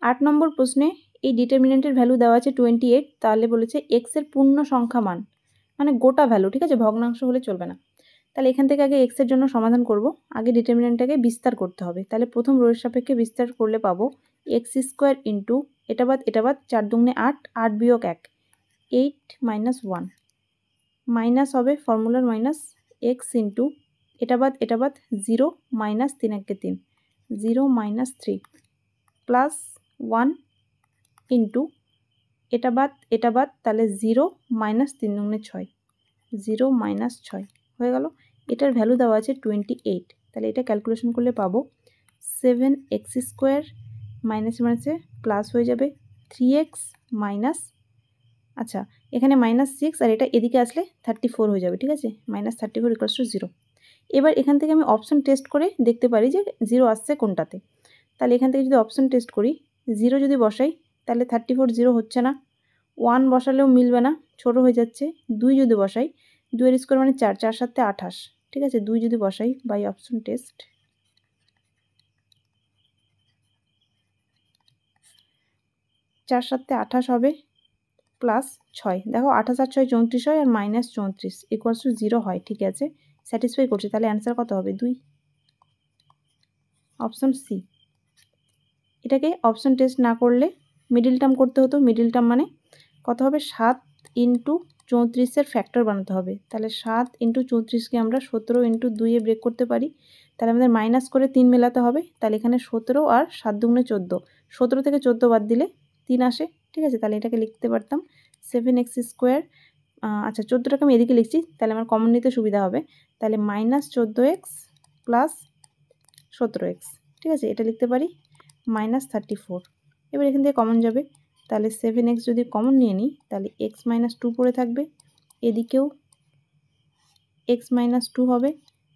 8 নম্বর প্রশ্নে এই ডিটারমিনেন্টের ভ্যালু দেওয়া আছে 28, তাহলে বলেছে এক্সের পূর্ণ সংখ্যা মান, মানে গোটা ভ্যালু, ঠিক আছে, ভগ্নাংশ হলে চলবে না। তাহলে এখান থেকে আগে এক্সের জন্য সমাধান করব, আগে ডিটারমিনেন্টটাকে বিস্তার করতে হবে। তাহলে প্রথম রোয়ের সাপেক্ষে বিস্তার করলে পাবো এক্স স্কোয়ার ইন্টু এটা বাদ 4 দুগুণে 8, 8 বিয়োগ 1, 8 মাইনাস 1, মাইনাস হবে ফর্মুলার মাইনাস এক্স ইন্টু এটা বাদ 0 মাইনাস 3 1 3, 0 মাইনাস 3 প্লাস 1 ইন্টু এটা বাদ তাহলে 0 মাইনাস 3 দুগুণে 6, 0 মাইনাস 6 হয়ে গেল। এটার ভ্যালু দেওয়া আছে 28, তাহলে এটা ক্যালকুলেশন করলে পাবো 7x স্কোয়ার মাইনাসে প্লাস হয়ে যাবে 3x মাইনাস, আচ্ছা এখানে -6 আর এটা এদিকে আসলে 34 হয়ে যাবে, ঠিক আছে, -34 ইকুয়ালস টু 0। এবার এখান থেকে আমি অপশন টেস্ট করে দেখতে পারি যে 0 আসছে কোনটাতে। তাহলে এখান থেকে যদি অপশন টেস্ট করি, 0 যদি বসাই তাহলে 34 0 হচ্ছে না, 1 বসালেও মিলবে না, ছোট হয়ে যাচ্ছে। 2 যদি বসাই, 2 এর স্কোয়ার মানে 4, 4 7 28, ঠিক আছে, 2 যদি বসাই বাই অপশন টেস্ট, 4 7 28 হবে প্লাস 6, দেখো 28 আর 6 34 হয় আর মাইনাস 34 ইকুয়ালস টু 0 হয়, ঠিক আছে, স্যাটিসফাই করছে। তাহলে অ্যান্সার কত হবে? 2, অপশন সি। এটাকে অপশন টেস্ট না করলে মিডিল টার্ম করতে হতো। মিডিল টার্ম মানে কত হবে? 7 ইন্টু 34-এর ফ্যাক্টর বানাতে হবে। তাহলে 7 ইন্টু 34কে আমরা 17 ইন্টু 2-এ ব্রেক করতে পারি। তাহলে আমাদের মাইনাস করে 3 মেলাতে হবে। তাহলে এখানে 17 আর 7 দুগুণে 14, 17 থেকে 14 বাদ দিলে 3 আসে, ঠিক আছে। তাহলে এটাকে লিখতে পারতাম 7x স্কোয়ার, আচ্ছা 14টাকে আমি এদিকে লিখছি, তাহলে আমার কমন নিতে সুবিধা হবে। তাহলে -14x প্লাস 17x, ঠিক আছে, এটা লিখতে পারি -34। এবার এখান থেকে কমন যাবে, তাহলে 7x যদি কমন নিয়ে নিই তাহলে x - 2 পড়ে থাকবে, এদিকেও x - 2 হবে।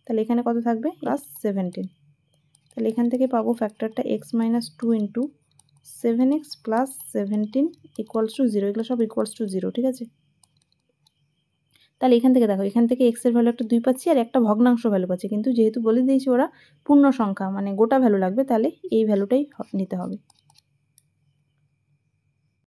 তাহলে এখানে কত থাকবে? +17। তাহলে এখান থেকে পাবো ফ্যাক্টরটা x - 2 into 7x plus 17 equals to 0, এগুলো সব ইকুয়ালস টু 0, ঠিক আছে। তাহলে এখান থেকে দেখো, এখান থেকে x এর ভ্যালু একটা 2 পাচ্ছি আর একটা ভগ্নাংশ ভ্যালু পাচ্ছি, কিন্তু যেহেতু বলে দিয়েছি ওরা পূর্ণ সংখ্যা মানে গোটা ভ্যালু লাগবে, তাহলে এই ভ্যালুটাই নিতে হবে।